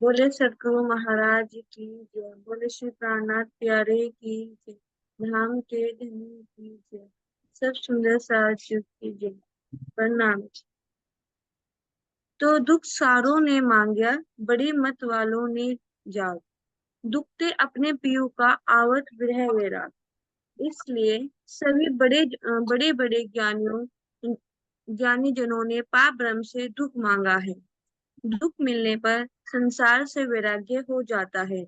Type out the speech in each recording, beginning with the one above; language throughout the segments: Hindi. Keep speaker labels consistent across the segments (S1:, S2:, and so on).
S1: बोले सदगुरु महाराज की जय। बोले श्री प्राणनाथ प्यारे की जय। धाम के धनी की जय। सब सुंदर साचिव की जय। प्रणाम। तो दुख सारों ने मांगया, बड़ी मत वालों ने जाग। दुखते अपने पियू का, आवत विरह वेरा। इसलिए सभी बड़े बड़े ज्ञानी जनों ने पाप ब्रह्म से दुख मांगा है। दुख मिलने पर संसार से वैराग्य हो जाता है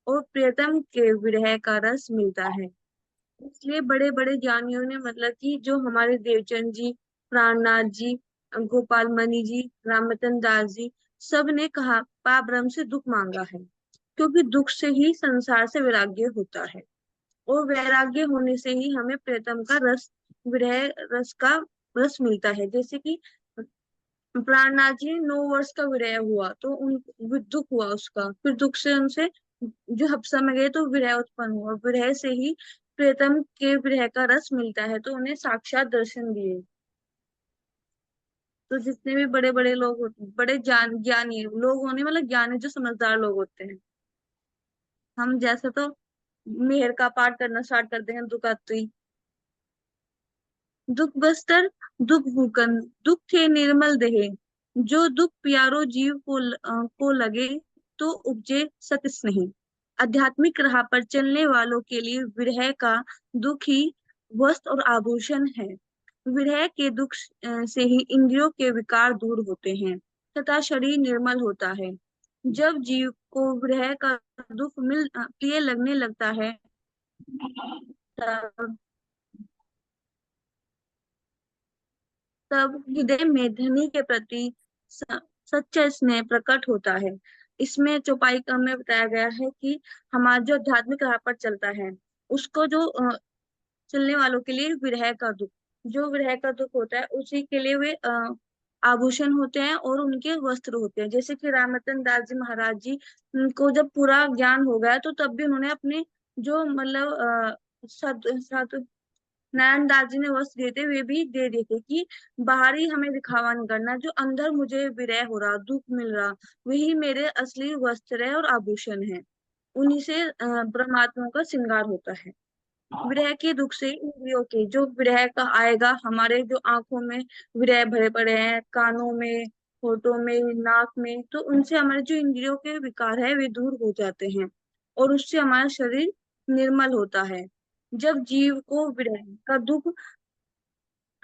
S1: और प्रियतम के विरह का रस मिलता है। इसलिए बड़े बड़े ज्ञानियों ने, मतलब कि जो हमारे देवचंद जी, प्राणनाथ जी, गोपाल मणि जी, रामतन दास जी, सब ने कहा पाप ब्रह्म से दुख मांगा है, क्योंकि दुख से ही संसार से वैराग्य होता है और वैराग्य होने से ही हमें प्रियतम का रस, विरह रस का रस मिलता है। जैसे कि प्राणनाथ जी 9 वर्ष का विरह हुआ तो उन दुख हुआ उसका, फिर दुख से उनसे जो हबसा में गए तो विरह उत्पन्न हुआ, विरह से ही प्रियतम के विरह का रस मिलता है, तो उन्हें साक्षात दर्शन दिए। तो जितने भी बड़े बड़े लोग होते, बड़े ज्ञानी लोग होने, मतलब ज्ञानी जो समझदार लोग होते हैं, हम जैसे तो मेहर का पाठ करना स्टार्ट कर देंगे दुख आते ही। दुख बस्तर दुख भूकन, दुख थे निर्मल देहे। जो दुख प्यारो जीव को लगे, तो उपजे सतिस नहीं। आध्यात्मिक राह पर चलने वालों के लिए विरह का दुख ही वस्त्र और आभूषण है। विरह के दुख से ही इंद्रियों के विकार दूर होते हैं तथा शरीर निर्मल होता है। जब जीव को विरह का दुख प्रिय लगने लगता है, तब तब हृदय में धनी के प्रति स- सच्चा स्नेह प्रकट होता है। इसमें चौपाई का में बताया गया है कि हमारा जो आध्यात्मिक राह पर चलता है, उसको जो चलने वालों के लिए विरह का दुख, जो विरह का दुख होता है उसी के लिए वे आभूषण होते हैं और उनके वस्त्र होते हैं। जैसे कि रामतन दास जी महाराज जी को जब पूरा ज्ञान हो गया तो तब भी उन्होंने अपने जो, मतलब नारायण दास जी ने वस्त्र दिए थे, वे भी दे दिए थे कि बाहरी हमें दिखावा नहीं करना, जो अंदर मुझे विरह हो रहा, दुख मिल रहा, वही मेरे असली वस्त्र है और आभूषण है। उन्हीं से परमात्मा का श्रृंगार होता है। विरह के दुख से इंद्रियों के जो विरह का आएगा, हमारे जो आंखों में विरह भरे पड़े हैं, कानों में, होठों में, नाक में, तो उनसे हमारे जो इंद्रियों के विकार है वे दूर हो जाते हैं और उससे हमारा शरीर निर्मल होता है। जब जीव को विरह का दुख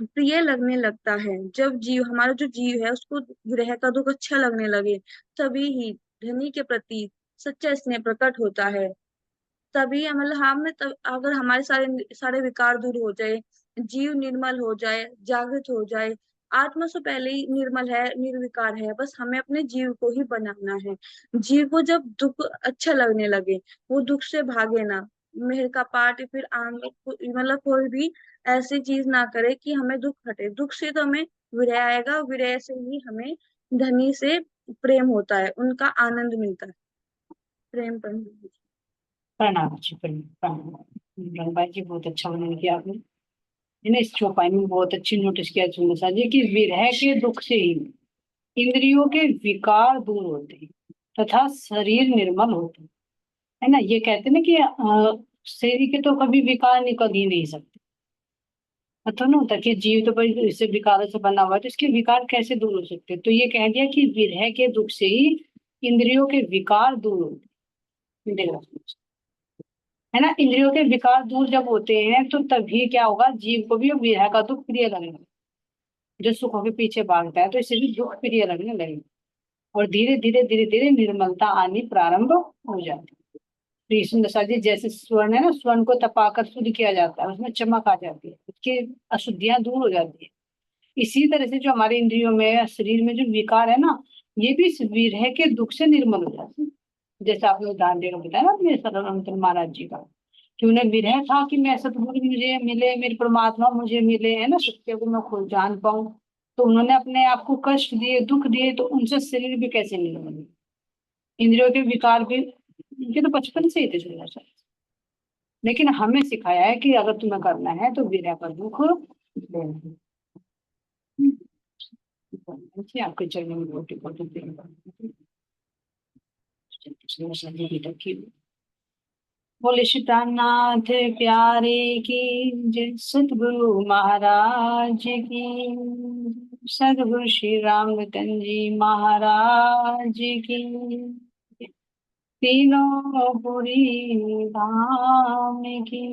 S1: प्रिय लगने लगता है, जब जीव, हमारा जो जीव है उसको विरह का दुख अच्छा लगने लगे, तभी ही धनी के प्रति सच्चा स्नेह प्रकट होता है। तभी मतलब हम तब, अगर हमारे सारे सारे विकार दूर हो जाए, जीव निर्मल हो जाए, जागृत हो जाए, आत्मा से पहले ही निर्मल है, निर्विकार है, बस हमें अपने जीव को ही बनाना है। जीव को जब दुख अच्छा लगने लगे, वो दुख से भागे ना, मेहर का पाठ या फिर आम, मतलब कोई भी ऐसी चीज ना करे कि हमें दुख हटे। दुख से तो हमें विरह आएगा, विरह से ही हमें धनी से प्रेम होता है, उनका आनंद मिलता है, प्रेम पर।
S2: प्रणाम जी, प्रणाम रंगबाज जी, बहुत अच्छा वर्णन किया आपने। मैंने इस चौपाई में बहुत अच्छी नोटिस किया सुंदर जी कि विरह के दुख से ही इंद्रियों के विकार दूर होते हैं तथा शरीर निर्मल होता है ना। ये कहते हैं ना कि शरीर के तो कभी विकार निकल ही नहीं सकते। तो ना होता कि जीव तो भाई इससे विकारों से बना हुआ है, तो इसके विकार कैसे दूर हो सकते हैं? तो ये कह दिया कि विरह के दुख से ही इंद्रियों के विकार दूर होते हैं। है ना, इंद्रियों के विकार दूर जब होते हैं तो तभी क्या होगा, जीव को भी विरह का दुख प्रिय लगने लगेगा। जो सुखों के पीछे भागता है तो इसे भी दुख प्रिय लगने लगेगा और धीरे धीरे निर्मलता आनी प्रारंभ हो जाती है। तो इसमें दशा जी, जैसे स्वर्ण है ना, स्वर्ण को तपाकर शुद्ध किया जाता है, उसमें चमक आ जाती है, उसकी अशुद्धियां दूर हो जाती है। इसी तरह से जो हमारे इंद्रियों में, शरीर में जो विकार है ना, ये भी इस विरह के दुख से निर्मल हो जाते हैं। जैसे आपने उदाहरण देकर बताया ना अपने सदानंद महाराज जी का, कि उन्हें विरह था कि मैं सतगुरु मुझे मिले, मेरे परमात्मा मुझे मिले, है ना, सत्य को मैं खुद जान पाऊं। तो उन्होंने अपने आप को कष्ट दिए, दुख दिए, तो उनसे शरीर भी कैसे निर्मल, इंद्रियों के विकार भी उनके तो बचपन से ही थे शुरू से। लेकिन हमें सिखाया है कि अगर तुम्हें करना है तो विरह का दुख लेना है। आपके चरणों में कोटि कोटि प्रणाम। जी की रखी हुई। बोले सीतानाथ प्यारे की जय, सतगुरु महाराज की, सतगुरु श्री रामचंद्र जी महाराज की, तीनों पुरी धाम की,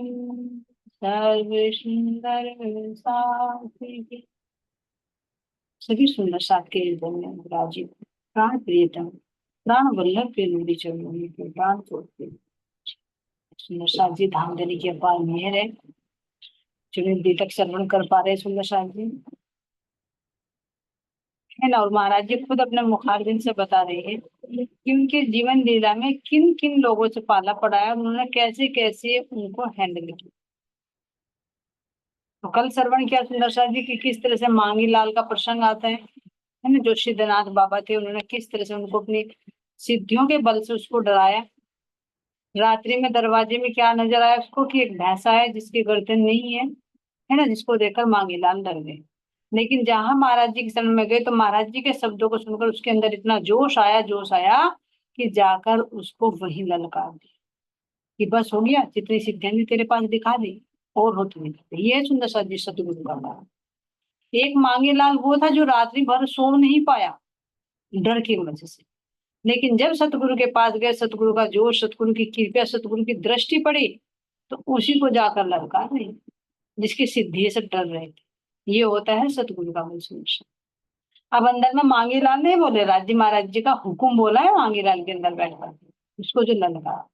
S2: सर्व सुंदर साथी की, सभी सुंदर साथ के हृदय में विराजित प्राण प्रियतम प्राण वल्लभ के नूरी चरणों में प्राण छोड़ते सुंदर साथ जी धाम देने की अपार मेहर है, जो हिंदी तक श्रवण कर पा रहे सुंदर साथ जी है ना। और महाराज जी खुद अपने मुखारबिंद से बता रहे हैं कि उनके जीवन लीला में किन किन लोगों से पाला पड़ा है, उन्होंने कैसे कैसे उनको हैंडल किया। तो कल श्रवण किया सुंदर साथ जी की किस तरह से मांगी लाल का प्रसंग आता है ना, जो सिद्धनाथ बाबा थे उन्होंने किस तरह से उनको अपनी सिद्धियों के बल से उसको डराया। रात्रि में दरवाजे में क्या नजर आया उसको कि एक भैंसा है जिसकी गर्दन नहीं है ना, जिसको देखकर मांगी लाल डर गए। लेकिन जहां महाराज जी के शरण में गए तो महाराज जी के शब्दों को सुनकर उसके अंदर इतना जोश आया कि जाकर उसको वही ललकार दिया कि बस हो गया, जितनी सिद्धियां भी तेरे पास दिखा दी और हो तुम्हें। ये सुंदर सा जी सतगुरु का बात। एक मांगे लाल वो था जो रात्रि भर सो नहीं पाया डर की वजह से, लेकिन जब सतगुरु के पास गए, सतगुरु का जोश, सतगुरु की कृपा, सतगुरु की दृष्टि पड़ी तो उसी को जाकर ललकार नहीं, जिसकी सिद्धि से डर रहे थे। ये होता है सतगुरु का वंश। अब अंदर में मांगीलाल नहीं बोले, राज्य महाराज जी का हुक्म बोला है मांगीलाल के अंदर बैठकर उसको जो ललकार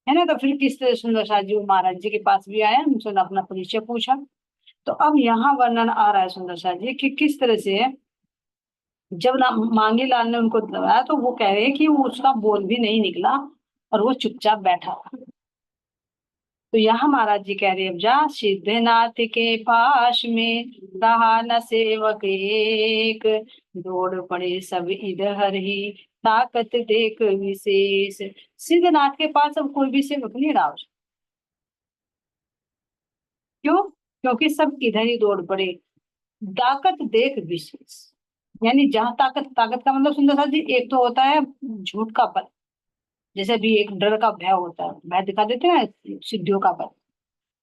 S2: है ना। तो फिर किस तरह सुंदर साथ जी महाराज जी के पास भी आया, उनसे अपना परिचय पूछा। तो अब यहाँ वर्णन आ रहा है सुंदर साथ जी कि किस तरह से जब मांगे लाल ने उनको दबाया तो वो कह रहे हैं कि वो उसका बोल भी नहीं निकला और वो चुपचाप बैठा। तो यहाँ महाराज जी कह रहे हैं, अब जा सिद्धनाथ के पास में रहा न सेवक एक, दौड़ पड़े सब इधर ही ताकत देख विशेष। सिद्धनाथ के पास अब कोई भी सेवक नहीं रहा। क्यों? क्योंकि सब इधर ही दौड़ पड़े, ताकत देख विशेष। यानी जहां ताकत, ताकत का मतलब सुंदर सा जी एक तो होता है झूठ का बल, जैसे भी एक डर का भय होता है, भय दिखा देते हैं ना, सिद्धियों का बल,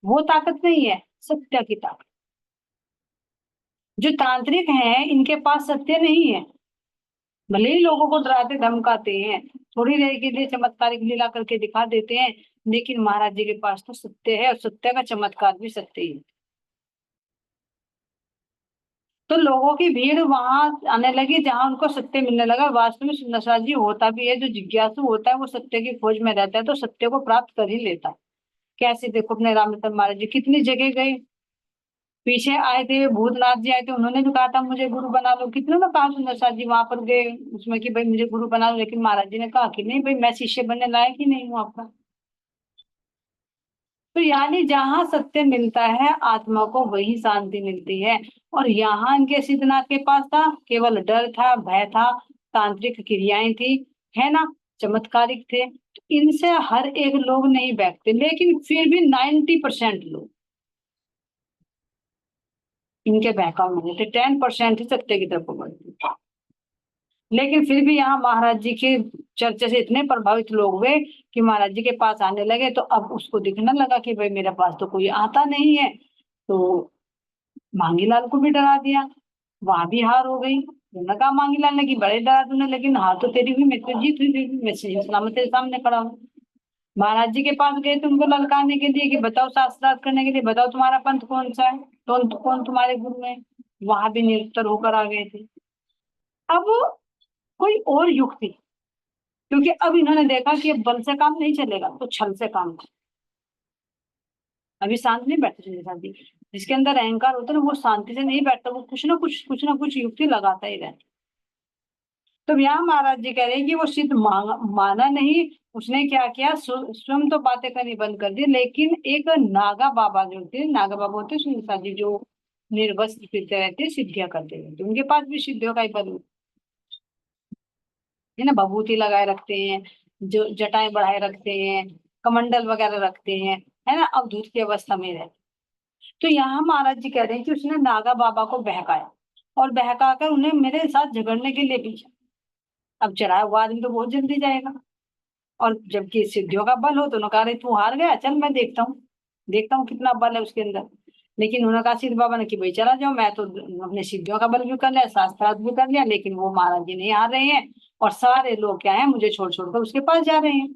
S2: वो ताकत नहीं है, सत्य की ताकत। जो तांत्रिक हैं इनके पास सत्य नहीं है, भले ही लोगों को डराते धमकाते हैं, थोड़ी देर के लिए चमत्कारिक लीला करके दिखा देते हैं, लेकिन महाराज जी के पास तो सत्य है और सत्य का चमत्कार भी सत्य ही है। तो लोगों की भीड़ वहां आने लगी जहां उनको सत्य मिलने लगा। वास्तव में सुंदरसाद जी होता भी है, जो जिज्ञासु होता है वो सत्य की खोज में रहता है तो सत्य को प्राप्त कर ही लेता है। कैसे देखो अपने रामचंद्र महाराज जी कितनी जगह गए, पीछे आए थे भूतनाथ जी आए थे, उन्होंने भी कहा था मुझे गुरु बना लो। कितनों ने कहा सुंदरसाद जी वहां पर गए उसमें कि भाई मुझे गुरु बना लो, लेकिन महाराज जी ने कहा कि नहीं भाई मैं शिष्य बनने लायक ही नहीं हूँ आपका। तो यानी जहां सत्य मिलता है आत्मा को वही शांति मिलती है। और यहाँ इनके सिद्धनाथ के पास था केवल डर था, भय था, तांत्रिक क्रियाएं थी, है ना, चमत्कारिक थे। तो इनसे हर एक लोग नहीं बैठते, लेकिन फिर भी 90% लोग इनके बहकाव में थे, 10% ही सत्य की तरफ बढ़ते। लेकिन फिर भी यहाँ महाराज जी के चर्चा से इतने प्रभावित लोग हुए कि महाराज जी के पास आने लगे। तो अब उसको दिखने लगा कि भाई मेरे पास तो कोई आता नहीं है, तो मांगीलाल को भी डरा दिया, वहां भी हार हो गई। उन्होंने कहा मांगीलाल ने कि बड़े डरा तूने, लेकिन हार तो तेरी हुई, मैं तो जीत हुई, मैं सही सलामत तेरे सामने खड़ा हूँ। महाराज जी के पास गए तुमको ललकारने के लिए कि बताओ, शास्त्रार्थ करने के लिए बताओ तुम्हारा पंथ कौन सा है, कौन तुम्हारे गुरु है। वहां भी निरुत्तर होकर आ गए थे। अब कोई और युक्ति, क्योंकि अब इन्होंने देखा कि अब बल से काम नहीं चलेगा तो छल से काम। अभी शांत नहीं बैठते मेरे साथ भी, जिसके अंदर अहंकार होता है ना वो शांति से नहीं बैठता, वो कुछ ना कुछ युक्ति लगाता ही रहता। तो यहाँ महाराज जी कह रहे हैं कि वो सिद्ध माना नहीं, उसने क्या किया, स्वयं तो बातें करनी बंद कर दी, लेकिन एक नागा बाबा जो थे, नागा बाबा होते सुनीता जी जो निर्वस्त्र फिरते रहते, सिद्धियां करते रहते, उनके पास भी सिद्धियों का ही बल है ना, भभूति लगाए रखते हैं, जो जटाएं बढ़ाए रखते हैं, कमंडल वगैरह रखते हैं, है ना, अवधूत की अवस्था में रहते। तो यहाँ महाराज जी कह रहे हैं कि उसने नागा बाबा को बहकाया। और बहका कर उन्हें मेरे साथ झगड़ने के लिए भेजा। अब चढ़ाया हुआ आदमी तो बहुत जल्दी जाएगा, और जबकि सिद्धियों का बल हो तो उन्होंने कहा अरे तू हार गया, चल मैं देखता हूँ कितना बल है उसके अंदर। लेकिन उन्होंने कहा सिद्ध बाबा ने कि भाई चला जाओ, मैं तो अपने सिद्धियों का बल भी कर लिया, शास्त्रार्थ भी कर लिया, लेकिन वो महाराज जी नहीं हार रहे हैं, और सारे लोग क्या है मुझे छोड़ छोड़ कर उसके पास जा रहे हैं।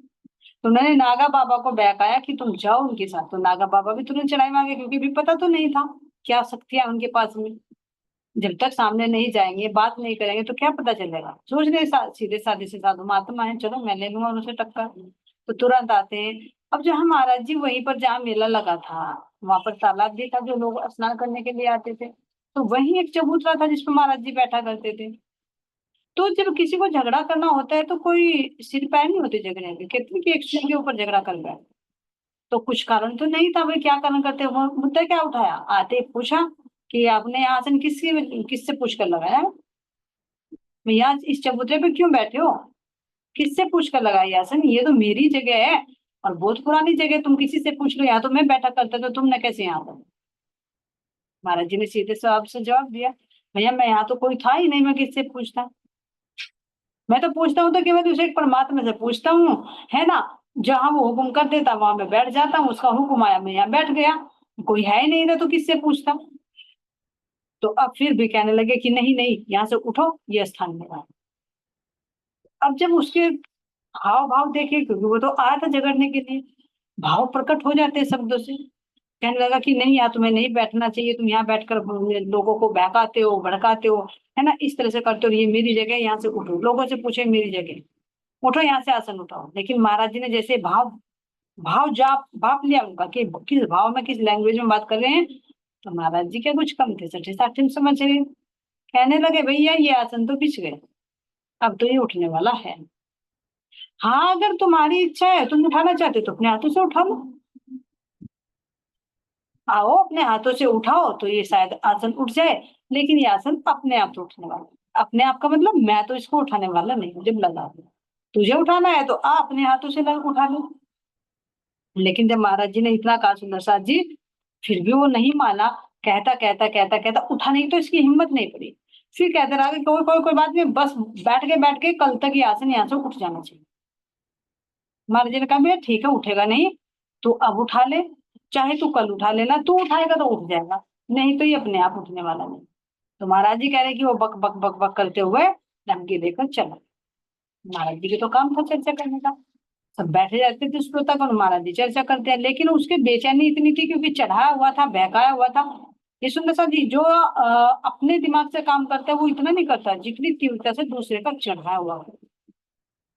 S2: तो उन्होंने नागा बाबा को बहकाया कि तुम जाओ उनके साथ, तो नागा बाबा भी तुरंत चढ़ाई मांगे, क्योंकि भी पता तो नहीं था क्या शक्तियां उनके पास में। जब तक सामने नहीं जाएंगे, बात नहीं करेंगे, तो क्या पता चलेगा। सोच रहे सीधे साधे से साधु महात्मा है, चलो मैं ले लूंगा उनसे टक्कर। तो तुरंत आते हैं। अब जहाँ महाराज जी वहीं पर जहाँ मेला लगा था, वहां पर तालाब भी था जो लोग स्नान करने के लिए आते थे, तो वहीं एक चबूतरा था जिसपे महाराज जी बैठा करते थे। तो जब किसी को झगड़ा करना होता है तो कोई सिर पैर नहीं होते झगड़े के, कहते हैं कि एक चीज के ऊपर झगड़ा कर रहा है। तो कुछ कारण तो नहीं था, भाई क्या कारण करते हो, मुद्दा क्या उठाया, आते पूछा कि आपने आसन किससे पूछ कर लगाया है? भैया इस चबूतरे पे क्यों बैठे हो, किससे पूछ कर लगाई आसन, ये तो मेरी जगह है, और बहुत पुरानी जगह, तुम किसी से पूछ लो, यहाँ तो मैं बैठा करता था, तुमने कैसे यहाँ पर? महाराज जी ने सीधे साहब से जवाब दिया, भैया मैं यहाँ तो कोई था ही नहीं, मैं किससे पूछता, मैं तो पूछता हूँ तो केवल दूसरे एक परमात्मा से पूछता हूँ, है ना। जहां वो हुक्म कर देता वहां मैं बैठ जाता हूँ, उसका हुक्म आया मैं यहाँ बैठ गया, कोई है ही नहीं था तो किससे पूछता। तो अब फिर भी कहने लगे कि नहीं नहीं, यहाँ से उठो, ये स्थान मेरा है। अब जब उसके हाव भाव देखे, क्योंकि वो तो आया था झगड़ने के लिए, भाव प्रकट हो जाते हैं शब्दों से। कहने लगा कि नहीं, यहाँ तुम्हें नहीं बैठना चाहिए, तुम यहाँ बैठकर लोगों को बहकाते हो, भड़काते हो, है ना, इस तरह से करते हो, ये मेरी जगह है, यहाँ से उठो, लोगों से पूछे मेरी जगह, उठो यहाँ से, आसन उठाओ। लेकिन महाराज जी ने जैसे भाव भाव जाप भाप लिया उनका कि किस भाव में, किस लैंग्वेज में बात कर रहे हैं, तो महाराज जी क्या कुछ कम थे, सठे साठे समझ रहे। कहने लगे भैया ये आसन तो पिछ गए, अब तो ये उठने वाला है। हाँ अगर तुम्हारी इच्छा है, तुम उठाना चाहते हो तो अपने हाथों से उठा लो, आओ अपने हाथों से उठाओ तो ये शायद आसन उठ जाए। लेकिन ये आसन अपने आप तो उठने वाला है। अपने आप का मतलब मैं तो इसको उठाने वाला नहीं, मुझे लगा दिया, तुझे उठाना है तो आ अपने हाथों से उठा लो। लेकिन जब महाराज जी ने इतना कहा सुंदर साथ जी, फिर भी वो नहीं माना। कहता उठाने की तो इसकी हिम्मत नहीं पड़ी। फिर कहते रहा कि कोई बात नहीं, बस बैठ के कल तक ये आसन यहाँ से उठ जाना चाहिए। महाराज जी ने कहा भैया ठीक है, उठेगा नहीं तो अब उठा ले, चाहे तू कल उठा लेना, तू उठाएगा तो उठ जाएगा, नहीं तो ये अपने आप उठने वाला नहीं। तो महाराज जी कह रहे कि वो बक बक बक बक करते हुए धमकी देकर चला। महाराज जी के तो काम था चर्चा करने का, सब बैठे जाते थे श्रोता को, महाराज जी चर्चा करते हैं, लेकिन उसके बेचैनी इतनी थी क्योंकि चढ़ाया हुआ था, बहकाया हुआ था। ये सुंदर सा जी जो अपने दिमाग से काम करता है वो इतना नहीं करता जितनी तीव्रता से दूसरे का चढ़ाया हुआ हो।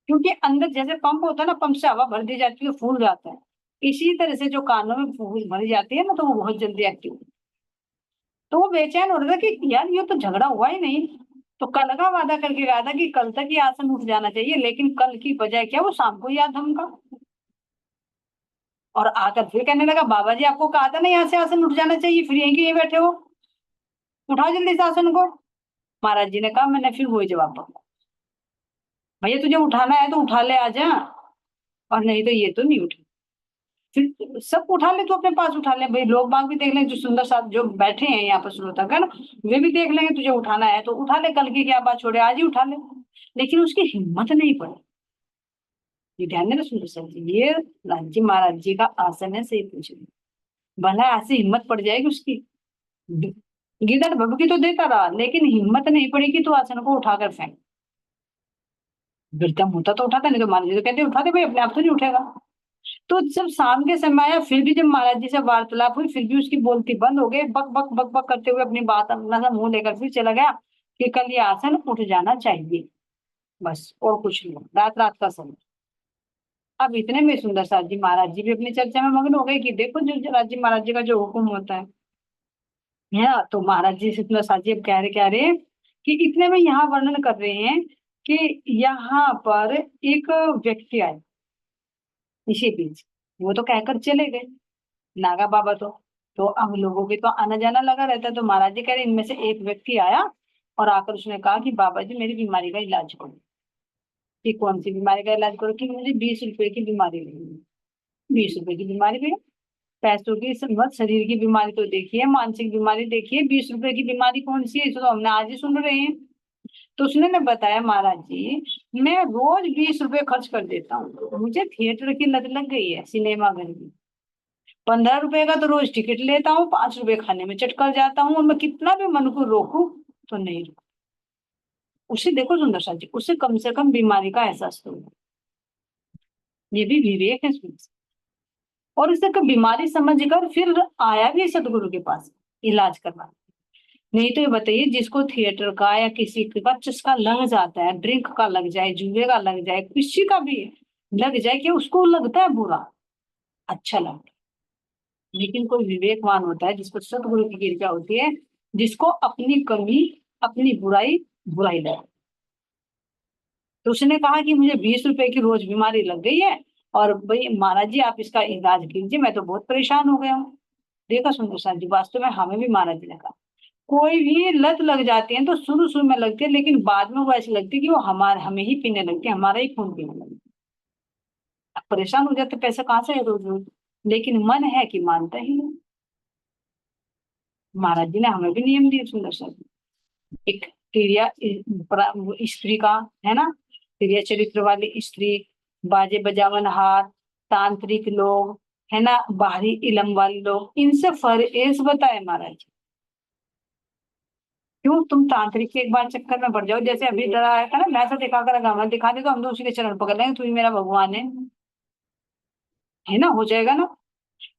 S2: क्योंकि अंदर जैसे पंप होता है ना, पंप से हवा भर दी जाती है, फूल जाता है, इसी तरह से जो कानों में फूल भरी जाती है ना, तो वो बहुत जल्दी एक्टिव। तो वो बेचैन हो रहा था कि यार ये तो झगड़ा हुआ ही नहीं। तो कल का वादा करके गया था कि कल तक ये आसन उठ जाना चाहिए, लेकिन कल की बजाय क्या वो शाम को याद हमका। और आकर फिर कहने लगा बाबा जी आपको कहा था ना यहाँ से आसन उठ जाना चाहिए, फिर यहीं के यहीं बैठे हो, उठाओ जल्दी से आसन को। महाराज जी ने कहा, मैंने फिर वही जवाब दिया, भैया तुझे उठाना है तो उठा ले आजा, और नहीं तो ये तो नहीं उठे। फिर सब उठा ले, तो अपने पास उठा ले, भाई लोग बाग भी देख लें, जो सुंदर साथ जो बैठे हैं यहाँ पर श्रोता का ना, वे भी देख लेंगे, तुझे उठाना है तो उठा ले, कल की क्या बात छोड़े, आज ही उठा ले। लेकिन उसकी हिम्मत नहीं पड़ी। ये ध्यान देना सुंदर साथ जी, ये लालजी महाराज जी का आसन है, सही पूछे, भला ऐसी हिम्मत पड़ जाएगी उसकी। गिदड़ भभकी तो देता रहा, लेकिन हिम्मत नहीं पड़ी कि तू आसन को उठाकर फेंक। बिरदम होता तो उठाता, नहीं तो महाराज जी तो कहते उठा दे भाई, अपने आप तो नहीं उठेगा। तो जब शाम के समय आया, फिर भी जब महाराज जी से वार्तालाप हुई, फिर भी उसकी बोलती बंद हो गई, बक बक बक बक करते हुए अपनी बात अपना सा मुंह लेकर फिर चला गया कि कल ये आसन उठ जाना चाहिए, बस और कुछ नहीं, रात रात का समय। अब इतने में सुंदर साथ जी महाराज जी भी अपनी चर्चा में मग्न हो गए कि देखो जो राज जी महाराज जी का जो हुक्म होता है ना। तो महाराज जी सुंदर साथ जी अब कह रहे कि इतने में यहाँ वर्णन कर रहे हैं कि यहाँ पर एक व्यक्ति आए इसी बीच, वो तो कहकर चले गए नागा बाबा। तो अब लोगों के तो आना जाना लगा रहता है, तो महाराज जी कह रहे इनमें से एक व्यक्ति आया और आकर उसने कहा कि बाबा जी मेरी बीमारी का इलाज करो। कि कौन सी बीमारी का इलाज करो, कि मुझे 20 रुपए की बीमारी लगी है। 20 रुपए की बीमारी भी है? पैसों की मत, शरीर की बीमारी तो देखिए, मानसिक बीमारी देखिए, 20 रुपए की बीमारी कौन सी है, इसे तो हमने आज ही सुन रहे हैं। तो उसने ने बताया, महाराज जी मैं रोज 20 रुपए खर्च कर देता हूँ, मुझे थिएटर की लत लग गई है, सिनेमा घर की। 15 रुपए का तो रोज टिकट लेता हूँ, 5 रुपए खाने में चट कर जाता हूँ, और मैं कितना भी मन को रोकूं तो नहीं रुक। उसे देखो सुंदर सा जी, उसे कम से कम बीमारी का एहसास तो हुआ। ये भी विवेक है इसमें। और उसे कब बीमारी समझकर फिर आया भी सदगुरु के पास इलाज करवा। नहीं तो ये बताइए, जिसको थिएटर का या किसी का चस्का लग जाता है, ड्रिंक का लग जाए, जुए का लग जाए, किसी का भी लग जाए, कि उसको लगता है बुरा, अच्छा लगता है। लेकिन कोई विवेकवान होता है, जिसको सतगुरु की कृपा होती है, जिसको अपनी कमी, अपनी बुराई बुराई लगे। तो उसने कहा कि मुझे 20 रुपए की रोज बीमारी लग गई है, और भाई महाराज जी आप इसका इलाज कीजिए, मैं तो बहुत परेशान हो गया हूँ। देखा सुंदर सा जी, वास्तव में हमें भी महाराज जी ने कहा, कोई भी लत लग जाती है तो शुरू शुरू में लगती है, लेकिन बाद में वो ऐसी लगती है कि वो हमारे, हमें ही पीने लगती है, हमारा ही खून पीने लगती है। परेशान हो जाते, पैसा कहाँ से है रोज रोज, लेकिन मन है कि मानता ही नहीं। महाराज जी ने हमें भी नियम दिए सुंदर सा। एक तिरिया स्त्री का, है ना, तिरिया चरित्र वाली स्त्री, बाजे बजावन हार, तांत्रिक लोग, है ना, बाहरी इलम वाले लोग, इनसे फरेज बताए महाराज जी। क्यों तुम तांत्रिक के एक बार चक्कर में पड़ जाओ, जैसे अभी डरा आया था ना, वैसा दिखा कर हमें दिखा दे तो हम तो उसी के चरण पकड़ लेंगे, तू ही मेरा भगवान है ना, हो जाएगा ना।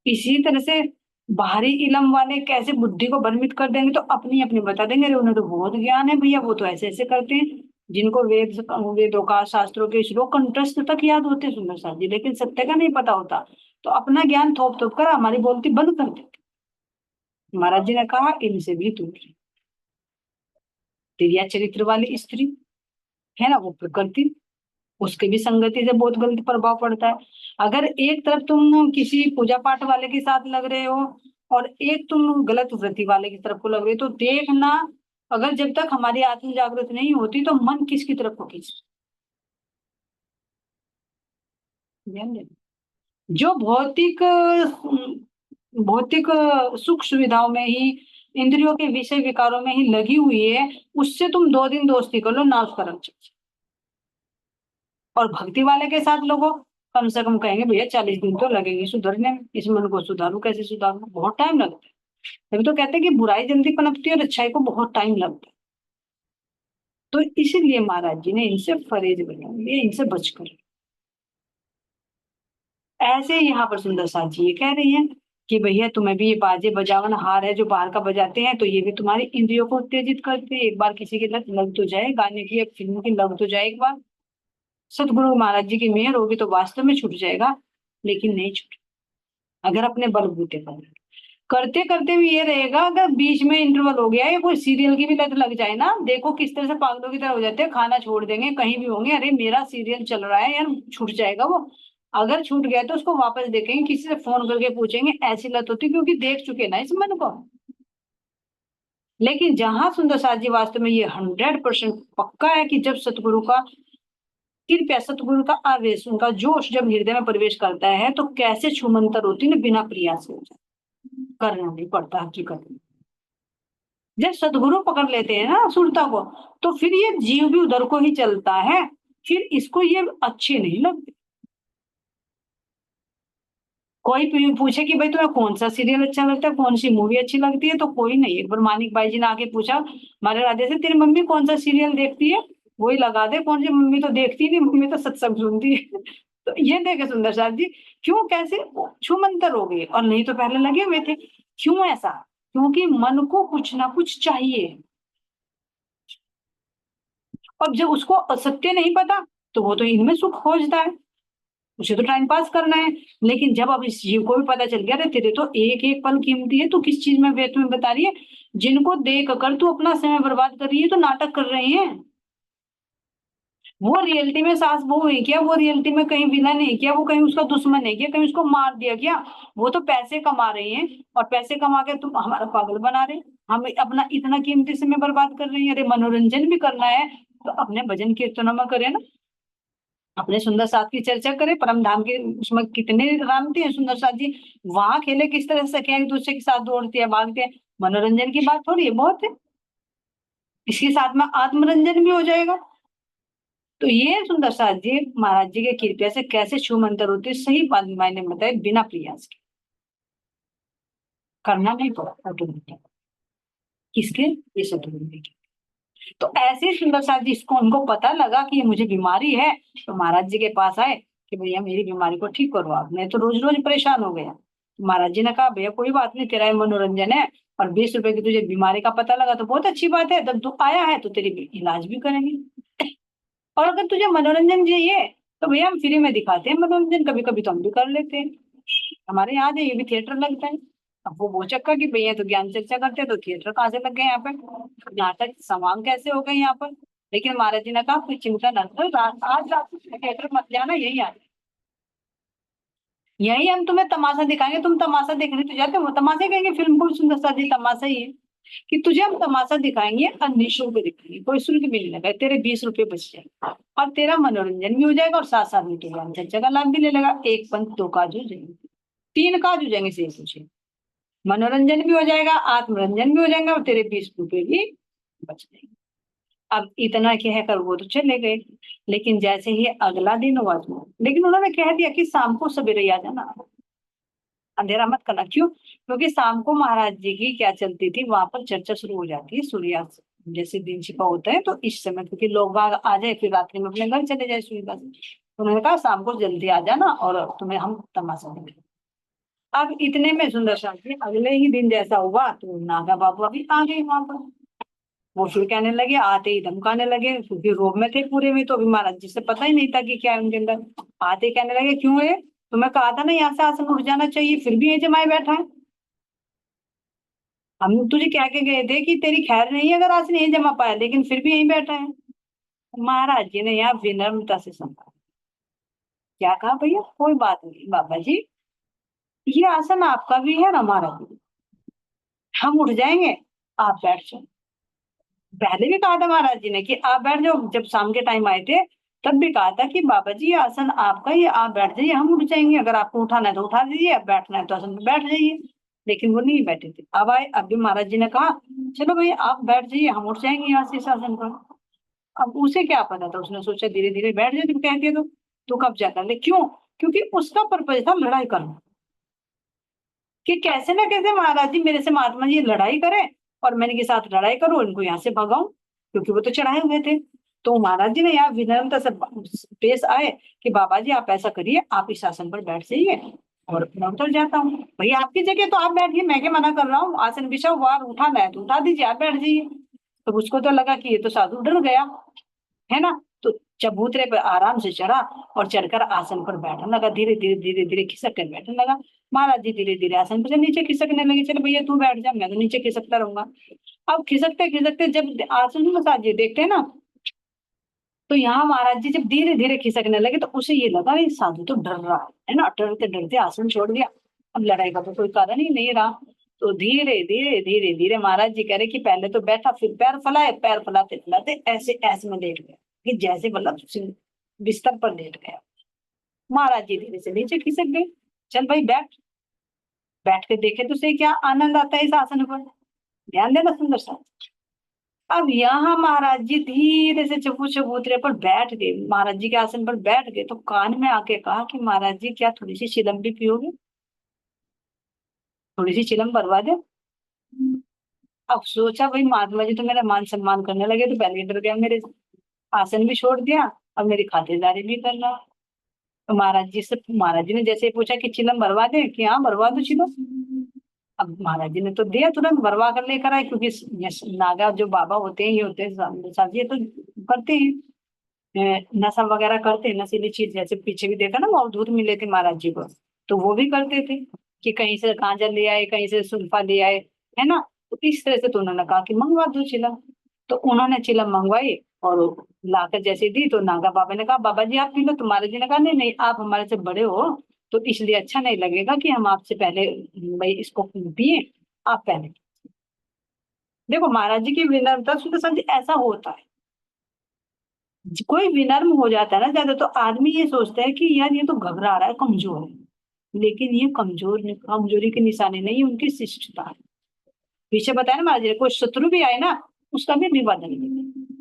S2: इसी तरह से बाहरी इलम वाले कैसे बुद्धि को भ्रमित कर देंगे, तो अपनी अपनी बता देंगे, अरे उन्हें तो बहुत ज्ञान है भैया, वो तो ऐसे ऐसे करते हैं, जिनको वेदों का, शास्त्रों के श्लोक कंठस्थ तक याद होते हैं सुंदर साथ जी, लेकिन सत्य का नहीं पता होता, तो अपना ज्ञान थोप थोप कर हमारी बोलती बंद कर देते। महाराज जी ने कहा इनसे भी दूर रहे। तिरिया चरित्र वाली स्त्री, है ना, वो प्रकृति, उसके भी संगति से बहुत गलत प्रभाव पड़ता है। अगर एक तरफ तुम किसी पूजा पाठ वाले के साथ लग रहे हो, और एक तुम गलत वृत्ति वाले की तरफ को लग रहे हो, तो देखना, अगर जब तक हमारी आत्म जागृत नहीं होती तो मन किसकी तरफ को खींच, ध्यान देना। जो भौतिक भौतिक सुख सुविधाओं में ही, इंद्रियों के विषय विकारों में ही लगी हुई है, उससे तुम 2 दिन दोस्ती कर लो ना, उसका रंग चेंज। और भक्ति वाले के साथ लोगों, कम से कम कहेंगे भैया 40 दिन तो लगेंगे सुधरने में, इस मन को सुधारू, कैसे सुधारू, बहुत टाइम लगता है। तभी तो कहते हैं कि बुराई जल्दी पनपती है और अच्छाई को बहुत टाइम लगता है। तो इसीलिए महाराज जी ने इनसे परहेज बना लिया, इनसे बचकर। ऐसे यहाँ पर सुंदर साथ जी ये कह रही है कि भैया तुम्हें भी ये बाजे बजावन हार है जो बाहर का बजाते हैं, तो ये भी तुम्हारी इंद्रियों को उत्तेजित करते हैं। एक बार किसी की लत लग तो जाए, गाने की, एक फिल्म की लग तो जाए एक बार, सतगुरु महाराज जी की मेहर होगी तो वास्तव में छूट जाएगा, लेकिन नहीं छूट, अगर अपने बलबूते पर करते करते भी ये रहेगा। अगर बीच में इंटरवल हो गया या कोई सीरियल की भी लत लग जाए ना, देखो किस तरह से पागलों की तरह हो जाते हैं, खाना छोड़ देंगे, कहीं भी होंगे, अरे मेरा सीरियल चल रहा है यार, छूट जाएगा वो। अगर छूट गया तो उसको वापस देखेंगे, किसी से फोन करके पूछेंगे, ऐसी लत होती, क्योंकि देख चुके ना इस मन को। लेकिन जहां सुंदर साथ जी वास्तव में ये 100% पक्का है कि जब सतगुरु का कृपया, सतगुरु का आवेश, उनका जोश जब हृदय में प्रवेश करता है, तो कैसे छूमंतर होती है ना, बिना प्रयास हो जाए, करना नहीं पड़ता हकीकत में। जब सदगुरु पकड़ लेते हैं ना सुरता को, तो फिर ये जीव भी उधर को ही चलता है, फिर इसको ये अच्छे नहीं लगते। कोई पूछे कि भाई तुम्हें कौन सा सीरियल अच्छा लगता है, कौन सी मूवी अच्छी लगती है, तो कोई नहीं। एक बार मानिक भाई जी ने आके पूछा हमारे राधे से, तेरी मम्मी कौन सा सीरियल देखती है, वही लगा दे, कौन सी, मम्मी तो देखती नहीं, मम्मी तो सत्संग सुनती है। तो ये देखे सुंदर साथ जी, क्यों कैसे छूमंतर हो गए, और नहीं तो पहले लगे हुए थे। क्यों ऐसा? क्योंकि मन को कुछ ना कुछ चाहिए, और जब उसको असत्य नहीं पता, तो वो तो इनमें सुख खोजता है, उसे तो टाइम पास करना है। लेकिन जब अब इस जीव को भी पता चल गया, अरे तेरे तो एक एक पल कीमती है, तो किस चीज में व्यर्थ में बता रही है, जिनको देख कर तू अपना समय बर्बाद कर रही है, तो नाटक कर रहे हैं। वो रियलिटी में सास बहू है क्या? वो रियलिटी में कहीं विलन है क्या? वो कहीं उसका दुश्मन है क्या? कहीं उसको मार दिया क्या? वो तो पैसे कमा रहे हैं, और पैसे कमा के तुम हमारा पागल बना रहे हैं। हम अपना इतना कीमती समय बर्बाद कर रहे हैं। अरे मनोरंजन भी करना है तो अपने भजन कीर्तनों में करें ना, अपने सुंदर साथ की चर्चा करें, परम धाम के उसमें कितने राम थे सुंदर साथ जी, वहां खेले किस तरह से, क्या एक दूसरे के साथ दौड़ते हैं भागते हैं, मनोरंजन की बात थोड़ी है, बहुत है। इसके साथ में आत्मरंजन भी हो जाएगा। तो ये सुंदर साथ जी महाराज जी के कृपया से कैसे छू मंतर होते, सही बात मैंने बताया, बिना प्रयास के करना नहीं पड़ा ऑटोमेटिक। किसके? ये शत्रुघ्न के। तो ऐसे ही सुंदर साथ जी, इसको उनको पता लगा कि ये मुझे बीमारी है, तो महाराज जी के पास आए कि भैया मेरी बीमारी को ठीक करो आप, मैं तो रोज रोज परेशान हो गया। तो महाराज जी ने कहा भैया कोई बात नहीं, तेरा ये मनोरंजन है, और 20 रुपए की तुझे बीमारी का पता लगा तो बहुत अच्छी बात है, जब दुख आया है तो तेरी इलाज भी करेंगे। और अगर तुझे मनोरंजन चाहिए तो भैया हम फ्री में दिखाते हैं मनोरंजन, कभी कभी तो हम भी कर लेते हैं, हमारे यहाँ जो ये भी थिएटर लगता है। अब वो चक्कर कि भैया तो ज्ञान चर्चा करते हैं, तो थिएटर कहाँ से लग गए यहाँ पे, नाटक सामान कैसे हो गए यहाँ पर। लेकिन महाराज जी ने कहा कोई चिंता न करो, आज रात को थिएटर मत जाना, यही आ यही हम तुम्हें तमाशा दिखाएंगे, तुम तमाशा देखने तो जाते हो, तमाशे कहेंगे, फिल्म को सुंदर सा जी तमाशा ही है, कि तुझे हम तमाशा दिखाएंगे और निःशुल्क दिखाएंगे, कोई शुल्क भी नहीं लगा, तेरे 20 रुपए बच जाएंगे और तेरा मनोरंजन भी हो जाएगा, और साथ साथ में तो ज्ञान चर्चा का लाभ भी ले लेगा। एक पंथ दो काज हो जाएंगे, तीन काज हो जाएंगे, से पूछे मनोरंजन भी हो जाएगा, आत्मरंजन भी हो जाएगा, और तेरे 20 रुपए भी बच जाएंगे। अब इतना कहकर वो तो चले गए। लेकिन जैसे ही अगला दिन हुआ तो, लेकिन उन्होंने कह दिया कि शाम को सवेरे आ जाना, अंधेरा मत करना। क्यों? क्योंकि शाम को महाराज जी की क्या चलती थी, वहां पर चर्चा शुरू हो जाती है सूर्यास्त, जैसे दिन छिपा होता है, तो इस समय क्योंकि लोग बाग आ जाए फिर रात्रि में अपने घर चले जाए सूर्यास्त, तो उन्होंने कहा शाम को जल्दी आ जाना और तुम्हें हम तमाशा देंगे। अब इतने में सुंदर शास्त्री अगले ही दिन जैसा हुआ तो नागा बाबू अभी आ गए वहां पर। वो फिर कहने लगे, आते ही धमकाने लगे, क्योंकि रोब में थे पूरे में, तो अभी महाराज जी से पता ही नहीं था कि क्या है उनके अंदर। आते ही कहने लगे क्यों है, तुम्हें कहा था ना यहाँ से आसन उठ जाना चाहिए, फिर भी यही जमाए बैठा है। हम तुझे कह के गए थे कि तेरी खैर नहीं है अगर आसन नहीं जमा पाया, लेकिन फिर भी यहीं बैठा है। महाराज जी ने यहाँ विनम्रता से समझा, क्या कहा भैया कोई बात नहीं बाबा जी, ये आसन आपका भी है ना, हमारा भी, हम उठ जाएंगे, आप बैठ जाओ। पहले भी कहा था महाराज जी ने कि आप बैठ जाओ, जब शाम के टाइम आए थे तब भी कहा था कि बाबा जी ये आसन आपका, ये आप बैठ जाइए, हम उठ जाएंगे, अगर आपको उठाना है तो उठा दीजिए, अब बैठना है तो आसन पे बैठ जाइए। लेकिन वो नहीं बैठे थे, अब आए, अब भी महाराज जी ने कहा चलो भाई आप बैठ जाइए, हम उठ जाएंगे यहाँ से इस आसन पर। अब उसे क्या पता था, उसने सोचा धीरे धीरे बैठ जाए, तुम कह दिए तो कब जाकर ले, क्यों? क्योंकि उसका पर्पज था लड़ाई करना, कि कैसे ना कैसे महाराज जी मेरे से महात्मा जी लड़ाई करें और मैं इनके साथ लड़ाई करूं, इनको यहाँ से भगाऊं, क्योंकि वो तो चढ़ाए हुए थे। तो महाराज जी ने यहाँ विनम्रता से पेश आए कि बाबा जी आप ऐसा करिए, आप इस आसन पर बैठ जाइए और मैं उतर जाता हूँ। भैया आपकी जगह तो आप बैठिए, मैं क्या मना कर रहा हूँ, आसन बिछा हुआ, उठाना है तो उठा दीजिए, आप बैठ जाइए। तो उसको तो लगा कि ये तो साधु डर गया है ना, तो चबूतरे पर आराम से चढ़ा और चढ़कर आसन पर बैठने लगा, धीरे धीरे धीरे धीरे खिसक कर बैठने लगा। महाराज जी धीरे धीरे आसन पर से नीचे खिसकने लगे, चलो भैया तू बैठ जा, मैं तो नीचे खिसकता रहूंगा। अब खिसकते खिसकते जब आसन में महाराज जी देखते हैं ना, तो यहाँ महाराज जी जब धीरे धीरे खिसकने लगे तो उसे ये लगा ये साधु तो डर रहा है ना, डरते डरते आसन छोड़ दिया, अब लड़ाई का तो कोई कारण ही नहीं रहा। तो धीरे धीरे धीरे धीरे महाराज जी कह रहे कि पहले तो बैठा, फिर पैर फैलाए, पैर फैलाते फैलाते ऐसे ऐसे में लेट गया, कि जैसे मतलब बिस्तर पर लेट गया। महाराज जी धीरे से नीचे खिसक गए, चल भाई बैठ। बैठ के देखे तो सही क्या आनंद आता है इस आसन पर, ध्यान देना सुंदर सा। अब यहाँ महाराज जी धीरे से चबू चबूतरे पर बैठ गए, महाराज जी के आसन पर बैठ गए, तो कान में आके कहा कि महाराज जी क्या थोड़ी सी चिलम भी पियोगे, थोड़ी सी चिलम भरवा दे। अब सोचा भाई महात्मा जी तो मेरा मान सम्मान करने लगे, तो पहले ही डर गया मेरे से। आसन भी छोड़ दिया, अब मेरी खातिरदारी भी कर रहा। तो महाराज जी ने जैसे ही पूछा कि चिलम भरवा दे, कि हाँ भरवा दो चिलम। अब महाराज जी ने तो दिया, तुरंत भरवा कर लेकर आए, क्योंकि नागा जो बाबा होते हैं ये होते हैं साथ, ये तो करते हैं, नशा वगैरह करते हैं, नशीली चीज, जैसे पीछे भी देखा ना वो अवधूत मिले थे महाराज जी को, तो वो भी करते थे कि कहीं से गांजा ले आए, कहीं से सुल्फा ले आए, है ना। तो इस तरह से तो उन्होंने कहा कि मंगवा दो चिलम। तो उन्होंने चिलम मंगवाई और लाकर जैसे दी, तो नागा बाबा ने कहा बाबा जी आप पी लो, तो महाराज जी ने कहा नहीं नहीं आप हमारे से बड़े हो, तो इसलिए अच्छा नहीं लगेगा कि हम आपसे पहले भाई इसको पिए, आप पहले। देखो महाराज जी की विनम्रता सुनते समझे ऐसा होता है, कोई विनम्र हो जाता है ना ज्यादा, तो आदमी ये सोचता है कि यार ये तो घबरा रहा है, कमजोर है। लेकिन ये कमजोरी के निशाने नहीं, उनकी शिष्टता है। पीछे बताया ना महाराज जी ने, कोई शत्रु भी आए ना, उसका भी अभिवादन करें।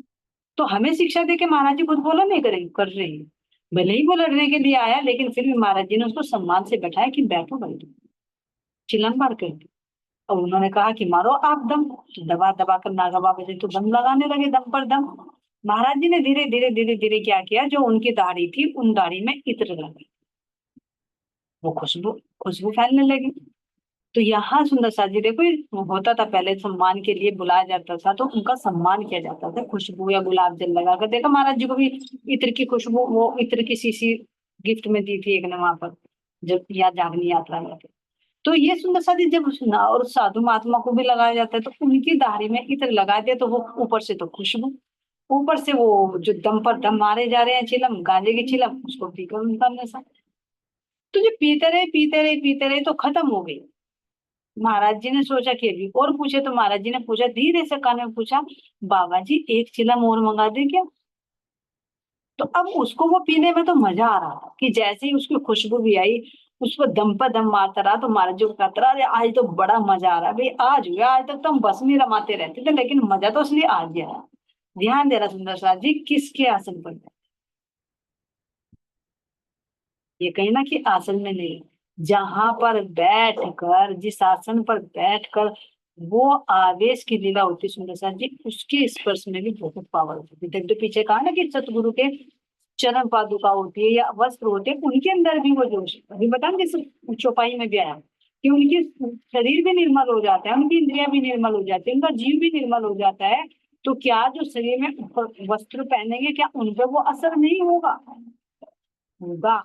S2: तो हमें शिक्षा दे के महाराज जी खुद बोला नहीं करेंगे, कर रहे हैं। भले ही वो लड़ने के लिए आया, लेकिन फिर भी महाराज जी ने उसको सम्मान से बैठाया कि बैठो बैठो, चिल्लम मार कर दी। और उन्होंने कहा कि मारो आप दम। तो दबा दबा कर नागा बाबा जी तो दम लगाने लगे, दम पर दम। महाराज जी ने धीरे धीरे धीरे धीरे क्या किया, जो उनकी दाढ़ी थी उन दाढ़ी में इत्र लगी, वो खुशबू खुशबू फैलने लगी। तो यहाँ सुंदर सा जी देखो, ये होता था पहले, सम्मान के लिए बुलाया जाता था तो उनका सम्मान किया जाता था, खुशबू या गुलाब जल लगाकर। देखो महाराज जी को भी इत्र की खुशबू, वो इत्र की शीशी गिफ्ट में दी थी एक ने वहां पर, जब या जागनी यात्रा में थे। तो ये सुंदर सा जी जब सुना, और साधु महात्मा को भी लगाया जाता है, तो उनकी दाढ़ी में इत्र लगा दिया, तो वो ऊपर से तो खुशबू, ऊपर से वो जो दम पर दम मारे जा रहे हैं चिलम, गांजे की चिलम, उसको पीकर उनका नशा। तो जो पीते रहे पीते रहे पीते रहे तो खत्म हो गई। महाराज जी ने सोचा कि अभी और पूछे, तो महाराज जी ने पूछा, धीरे से कान में पूछा, बाबा जी एक चिलम और मंगा दे क्या? तो अब उसको वो पीने में तो मजा आ रहा था कि जैसे ही उसकी खुशबू भी आई, उसको दम पर दम मारता रहा। तो महाराज जी को कहता रहा, अरे आज तो बड़ा मजा आ रहा है भाई, आज हुआ, आज तक तो हम बस में रमाते रहते थे, लेकिन मजा तो इसलिए आ गया। ध्यान दे रहा सुंदर साथ जी किसके आसन पर बैठे। ये कहीं ना कि आसन में नहीं, जहां पर बैठ कर, जिस आसन पर बैठकर वो आवेश की लीला होती है सुंदर साथ जी, उसके स्पर्श में भी बहुत पावर होती है। तो पीछे कहा ना कि सतगुरु के चरण पादुका होती है या वस्त्र होते हैं, उनके अंदर भी वो जोश, अभी बता जैसे चौपाई में भी आया कि उनके शरीर भी निर्मल हो जाता है, उनकी इंद्रियां भी निर्मल हो जाती है, उनका जीव भी निर्मल हो जाता है। तो क्या जो शरीर में वस्त्र पहनेंगे, क्या उन पर वो असर नहीं होगा? होगा।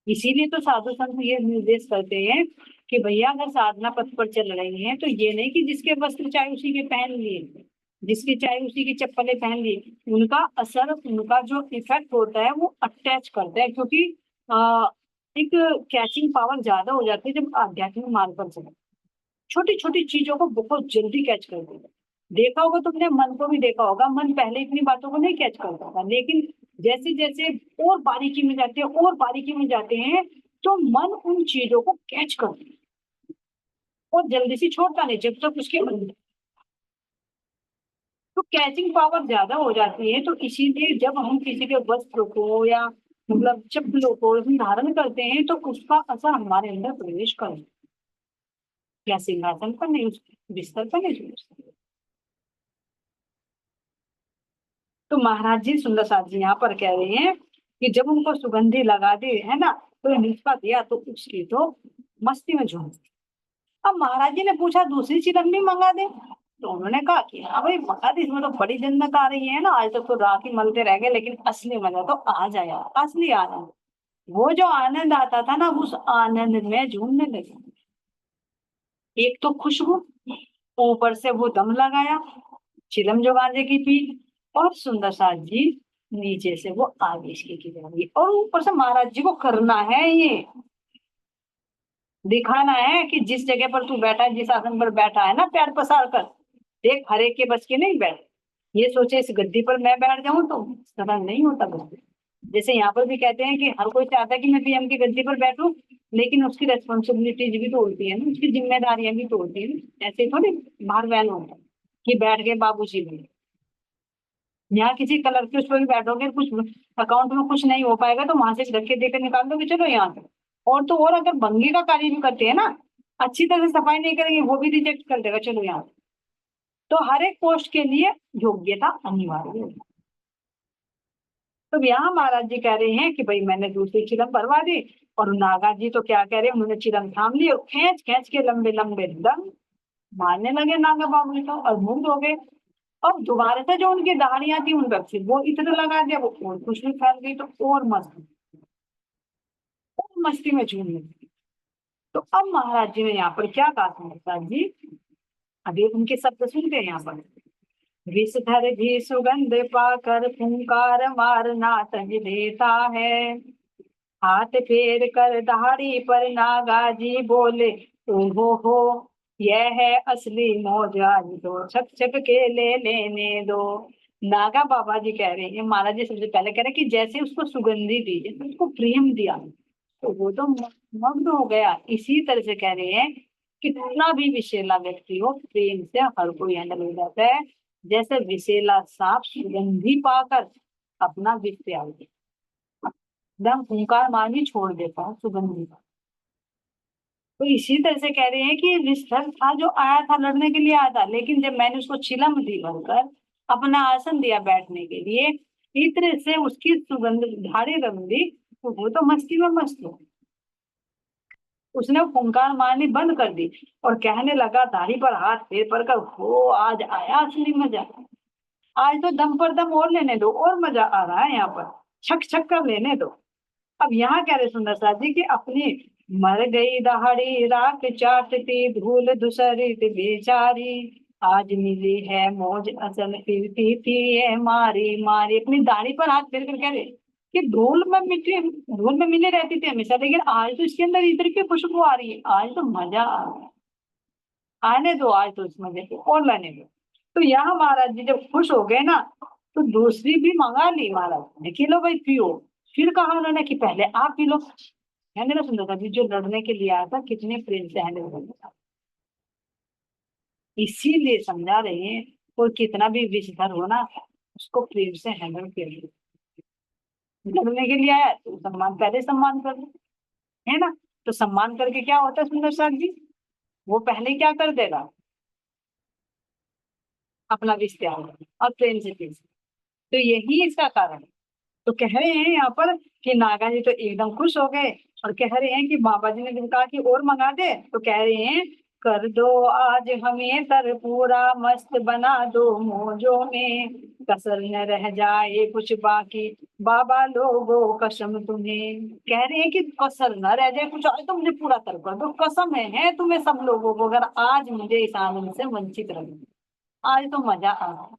S2: इसीलिए तो साधु संत ये निर्देश करते हैं कि भैया अगर साधना पथ पर चल रही हैं, तो ये नहीं कि जिसके वस्त्र चाहे उसी के पहन लिए, जिसकी चाहे उसी की चप्पलें पहन ली, उनका असर, उनका जो इफेक्ट होता है वो अटैच करता है। क्योंकि आ, एक कैचिंग पावर ज्यादा हो जाती है जब आध्यात्मिक मार्ग पर चले, छोटी छोटी चीजों को बहुत जल्दी कैच कर देगा। देखा होगा तुमने, मन को भी देखा होगा, मन पहले इतनी बातों को नहीं कैच करता था, लेकिन जैसे जैसे और बारीकी में जाते हैं, और बारीकी में जाते हैं, तो मन उन चीजों को कैच करता है और जल्दी से छोड़ता नहीं जब तक उसके अंदर। तो कैचिंग पावर ज्यादा हो जाती है। तो इसीलिए जब हम किसी के वस्त्र को या मतलब चप्पलों को हम धारण करते हैं, तो उसका असर हमारे अंदर प्रवेश कर, या सिंहासन पर नहीं, उस बिस्तर पर नहीं छोड़। तो महाराज जी सुंदर साथ जी यहाँ पर कह रहे हैं कि जब उनको सुगंधी लगा दे है ना, तो निष्पा दिया, तो उसकी तो मस्ती में झूम। अब महाराज जी ने पूछा दूसरी चिलम भी मंगा दे, तो उन्होंने कहा कि हाँ भाई मंगा दे, इसमें तो बड़ी जन्नत आ रही है ना, आज तक तो राख ही मलते रह गए, लेकिन असली मजा तो आ जाएगा, असली आनंद। वो जो आनंद आता था ना, उस आनंद में झूमने लगे। एक तो खुशबू, ऊपर से वो दम लगाया, चिलम जो गांजे की पी, और सुंदर साथ जी नीचे से वो आवेश की जाएगी, और ऊपर से महाराज जी को करना है ये, दिखाना है कि जिस जगह पर तू बैठा है, जिस आसन पर बैठा है ना, पैर पसार कर देख, हर एक के बस की नहीं बैठ। ये सोचे इस गद्दी पर मैं बैठ जाऊं तो सदा नहीं होता गद्दी। जैसे यहाँ पर भी कहते हैं कि हर कोई चाहता है कि मैं पीएम की गद्दी पर बैठूं, लेकिन उसकी रेस्पॉन्सिबिलिटीज भी तो होती है ना, उसकी जिम्मेदारियां भी तो होती है ना, ऐसे थोड़ी बाहर वैन होता है कि बैठ गए बाबूजी भी। यहाँ किसी कलर के उस पर भी बैठोगे, कुछ अकाउंट में कुछ नहीं हो पाएगा, तो वहां से धक्के देकर निकाल दोगे, चलो यहाँ से। और तो और अगर भंगी का कार्य भी करते हैं ना, अच्छी तरह से सफाई नहीं करेंगे, वो भी रिजेक्ट कर देगा, चलो यहाँ से। तो हर एक पोस्ट के लिए योग्यता अनिवार्य है। तो यहाँ महाराज जी कह रहे हैं कि भाई मैंने दूसरी चिलम भरवा दी, और नागा जी तो क्या कह रहे हैं, उन्होंने चिलम थाम ली और खींच खींच के लंबे लंबे दम मारने लगे नागा बाबू जी को, और मुग्ध हो गए। और दोबारा से जो उनकी दाढ़ियां थी उन पर फिर वो इतना लगा दिया, वो और खुशबू फैल गई, तो और मस्ती में झूमने लगी। तो अब महाराज जी ने यहाँ पर क्या कहा था महाराज जी, अभी उनके शब्द सुनते हैं यहाँ पर। विषधर भी सुगंध पाकर फुंकार मारना तज देता है, हाथ फेर कर दाढ़ी पर नागा जी बोले, ओहो हो, यह है असली मौज, आज तो छक छक के ले लेने दो। नागा बाबा जी कह रहे हैं, महाराज जी सबसे पहले कह रहे हैं कि जैसे उसको सुगंधि दी, जैसे उसको प्रेम दिया, तो वो तो मग्न हो गया। इसी तरह से कह रहे हैं कितना भी विषैला व्यक्ति हो, प्रेम से हर कोई हैंडल हो जाता है। जैसे विषैला सांप सुगंधि पाकर अपना विष त्याग देता, एकदम फुंकार मारनी छोड़ देता है सुगंधि का। तो इसी तरह से कह रहे हैं कि विस्तर था जो आया था, लड़ने के लिए आया था, लेकिन जब मैंने उसको चिलम दी भरकर, अपना आसन दिया बैठने के लिए, इत्र से उसकी सुगंध झाड़ी रंग दी, तो वो तो मस्ती में मस्त हो। उसने फुंकार मारनी बंद कर दी और कहने लगा, दाढ़ी पर हाथ फेर पर कर, हो आज आया असली मजा, आज तो दम पर दम और लेने दो, और मजा आ रहा है यहाँ पर, छक छक कर लेने दो। अब यहाँ कह रहे सुंदर साथ जी की अपनी मर गई दहाड़ी राख चाटती धूल धूसरित बेचारी, आज मिली है मौज असल फिरती थी ये मारी मारी। अपनी दाढ़ी पर हाथ फेर कर कह रहे कि धूल में मिट्टी, धूल में मिली रहती थी हमेशा, लेकिन आज तो इसके अंदर इधर की खुशबू आ रही है, आज तो मजा आ रहा है, आने दो आज तो इस मजे को और लेने दो। तो यहाँ महाराज जी जब खुश हो गए ना, तो दूसरी भी मंगा ली महाराज ने कि लो भाई पियो। फिर कहा उन्होंने कि पहले आप पी लो। मैंने ना सुंदर जी जो लड़ने के लिए आया था कितने प्रेम से हैंडल कर दिया, इसीलिए समझा रहे हैं कोई कितना भी विषधर हो ना, उसको प्रेम से हैंडल कर, लड़ने के लिए आया तो सम्मान, पहले सम्मान कर लो, है ना। तो सम्मान करके क्या होता है सुंदर साथ जी, वो पहले क्या कर देगा, अपना विष त्याग और प्रेम से पी। तो यही इसका कारण है। तो कह रहे हैं यहाँ पर कि नागा जी तो एकदम खुश हो गए और कह रहे हैं कि बाबा जी ने जब कहा कि और मंगा दे, तो कह रहे हैं कर दो आज हमें तर पूरा, मस्त बना दो मौजों में, कसर न रह जाए कुछ बाकी, बाबा लोगो कसम तुम्हें। कह रहे हैं कि कसर न रह जाए कुछ, आज तो मुझे पूरा तर कर दो, कसम है तुम्हें सब लोगों को, अगर आज मुझे इस आनंद से वंचित रहे, आज तो मजा आ रहा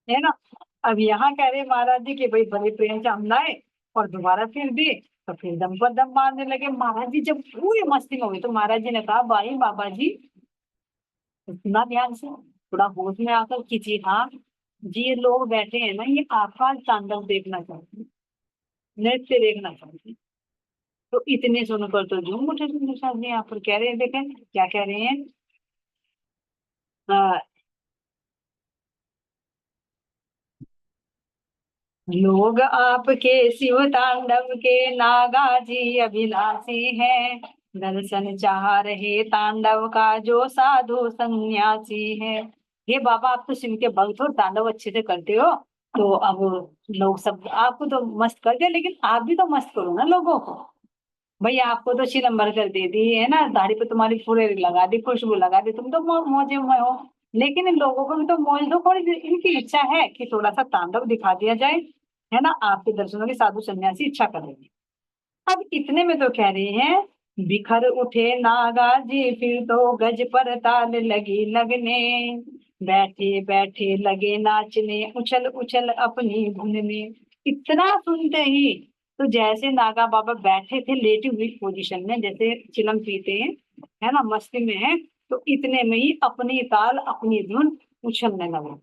S2: है ना। अब यहाँ कह रहे महाराज जी कि भाई बड़े प्रेम से हम लाए और दोबारा फिर दिए, तो फिर दम पर दम मारने लगे महाराज जी। जब पूरी मस्ती में हुई तो महाराज जी ने कहा, भाई बाबा जी सुना ध्यान से, थोड़ा होश में आकर कीजिए। हाँ जी, ये लोग बैठे हैं ना, ये आकाश तांडव देखना चाहते हैं, नृत्य देखना चाहते हैं। तो इतने सुनकर तो झूम उठे सुंदर साहब जी, यहाँ पर कह रहे हैं, देखें क्या कह रहे हैं, आ, लोग आपके शिव तांडव के नागा जी अभिलाषी हैं, दर्शन चाह रहे तांडव का जो साधु सन्यासी है। ये बाबा आप तो शिव के भक्त हो, तांडव अच्छे से करते हो, तो अब लोग सब आपको तो मस्त कर दिया, लेकिन आप भी तो मस्त करो ना लोगों को। भैया आपको तो चिलम्बर कर दे दी है ना, दाढ़ी पे तुम्हारी फुरेरी लगा दी, खुशबू लगा दी, तुम तो मौजे में हो, लेकिन इन लोगों को भी तो मौज दो थोड़ी सी। इनकी इच्छा है कि थोड़ा सा तांडव दिखा दिया जाए, है ना, आपके दर्शनों की साधु सन्यासी इच्छा कर रहे हैं। अब इतने में तो कह रहे हैं, बिखर उठे नागा जी फिर तो गज पर ताल लगी लगने, बैठे बैठे लगे नाचने उछल उछल अपनी धुन में। इतना सुनते ही तो जैसे नागा बाबा बैठे थे लेटी हुई पोजीशन में, जैसे चिलम पीते हैं, है ना, मस्ती में है, तो इतने में ही अपनी ताल अपनी धुन उछलने लगे।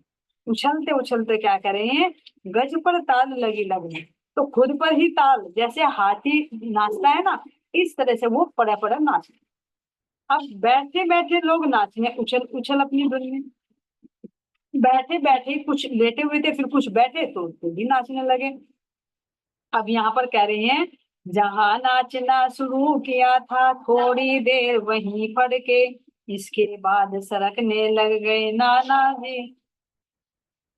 S2: उछलते उछलते क्या करे हैं, गज पर ताल लगी लगने, तो खुद पर ही ताल, जैसे हाथी नाचता है ना, इस तरह से वो पड़ा पड़ा नाच। अब बैठे बैठे लोग नाचने उछल उछल अपनी धुन में, बैठे बैठे कुछ लेटे हुए थे, फिर कुछ बैठे तो भी नाचने लगे। अब यहाँ पर कह रहे हैं, जहां नाचना शुरू किया था थोड़ी देर वहीं पड़ के, इसके बाद सरकने लग गए नाना जी,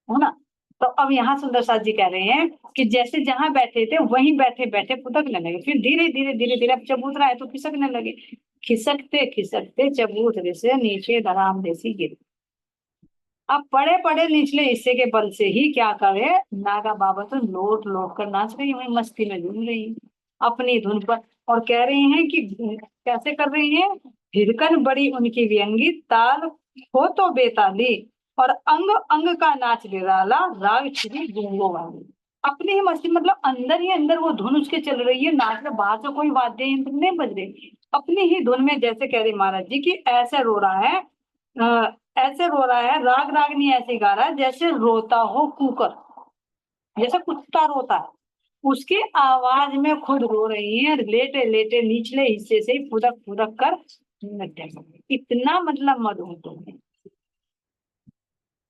S2: है ना। तो अब यहाँ सुंदर साथ जी कह रहे हैं कि जैसे जहां बैठे थे वहीं बैठे बैठे फुदकने लगे, फिर धीरे धीरे धीरे धीरे, अब चबूतरा है तो खिसकने लगे, खिसकते खिसकते चबूतरे से नीचे धड़ाम देसी गिर। अब पड़े पड़े निचले हिस्से के बल से ही क्या करे, नागा बाबा तो लोट लोट कर नाच रही, वही मस्ती में झूम रही अपनी धुन पर। और कह रहे हैं कि कैसे कर रही हैं, हिरकन बड़ी उनकी व्यंगी ताल हो तो बेताली, और अंग अंग का नाच निराला राग छिड़ी गूंगों वाली। अपनी ही मस्ती, मतलब अंदर ही अंदर वो धुन उसके चल रही है, नाच में, बाहर से कोई वाद्य यंत्र नहीं बज रहे, अपनी ही धुन में। जैसे कह रहे महाराज जी की ऐसे रो रहा है ऐसे रो रहा है, राग रागनी ऐसे गा रहा है जैसे रोता हो कुकर, जैसे कुत्ता रोता है, उसकी आवाज में खुद रो रही है, लेटे लेटे निचले हिस्से से ही फुदक फुदक कर नृत्य कर रही है। इतना मतलब मधुर तो है।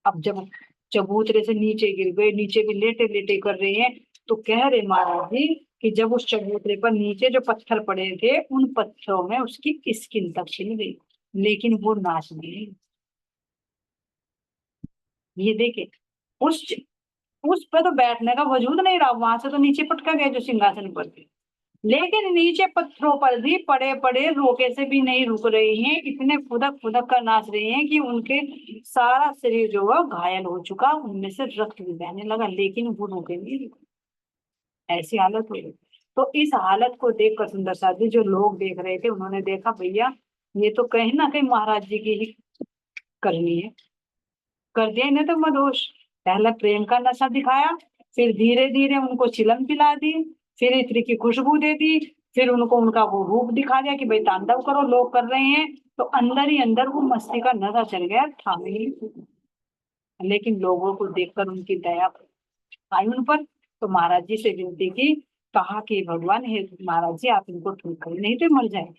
S2: अब जब चबूतरे से नीचे गिर गए, नीचे भी लेटे लेटे कर रहे हैं, तो कह रहे महाराज जी कि जब उस चबूतरे पर नीचे जो पत्थर पड़े थे, उन पत्थरों में उसकी स्किन तक छिल गई, लेकिन वो नाच नहीं। ये देखे, उस उस पे तो बैठने का वजूद नहीं रहा, वहां से तो नीचे पटका गया जो सिंहासन पर थे, लेकिन नीचे पत्थरों पर भी पड़े पड़े रोके से भी नहीं रुक रहे हैं, इतने फुदक फुदक कर नाच रहे हैं कि उनके सारा शरीर जो है घायल हो चुका, उनमें से रक्त भी बहने लगा, लेकिन वो रुके नहीं, ऐसी हालत हो गई। तो इस हालत को देखकर सुंदर साथ जी, जो लोग देख रहे थे, उन्होंने देखा भैया ये तो कहीं ना कहीं महाराज जी की ही करनी है, कर दिया इन्हें तो मदोष। पहले प्रेम का नशा दिखाया, फिर धीरे धीरे उनको चिलम पिला दी, फिर इत्र की खुशबू दे दी, फिर उनको उनका वो रूप दिखा दिया कि भाई तांडव करो, लोग कर रहे हैं, तो अंदर ही अंदर वो मस्ती का नशा चल गया, था नहीं। लेकिन लोगों को देखकर उनकी दया आई उन पर, तो महाराज जी से विनती की, कहा कि भगवान हे महाराज जी आप इनको ठीक करिए, नहीं तो मर जाए।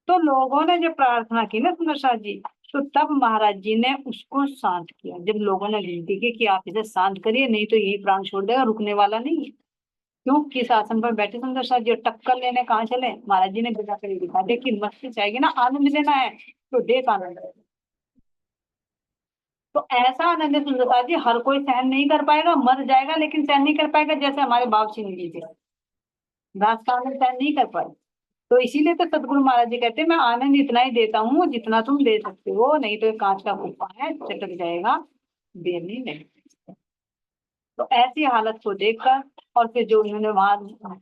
S2: तो लोगों ने जब प्रार्थना की ना सुंदर साथ जी, तो तब महाराज जी ने उसको शांत किया। जब लोगों ने विनती की कि आप इसे शांत करिए, नहीं तो यही प्राण छोड़ देगा, रुकने वाला नहीं है। क्यों, किस आसन पर बैठे सुंदर साथ जी, और टक्कर लेने कहाँ चले, महाराज जी ने बिना करे दिखा दे कि मस्ती चाहेगी ना, आनंद लेना है तो देख आनंद है। तो ऐसा आनंद है सुंदर साथ जी, हर कोई सहन नहीं कर पाएगा, मर जाएगा लेकिन सहन नहीं कर पाएगा, जैसे हमारे बाप सिंह जी थे, रात का आनंद सहन नहीं कर पाए। तो इसीलिए तो सदगुरु महाराज जी कहते हैं मैं आनंद इतना ही देता हूँ जितना तुम दे सकते हो, नहीं तो ये कांच का कुप्पा है, चटक जाएगा, देर नहीं लगेगी। तो ऐसी हालत को देखकर, और फिर जो उन्होंने वहां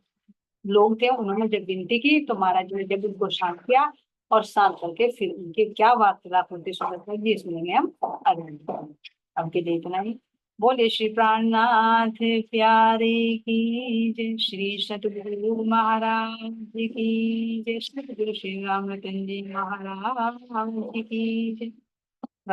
S2: लोग थे, उन्होंने जब विनती की, तो महाराज जी ने जब उनको शांत किया, और शांत करके फिर उनके क्या वार्तालाप होते सुंदर जी सुनेंगे हम अगले। अब के लिए इतना ही। बोले श्री प्राणनाथ प्यारे की जय, श्री सतगुरु महाराज की जय, सतगुरु श्री रामचंद्र जी महाराज की जय।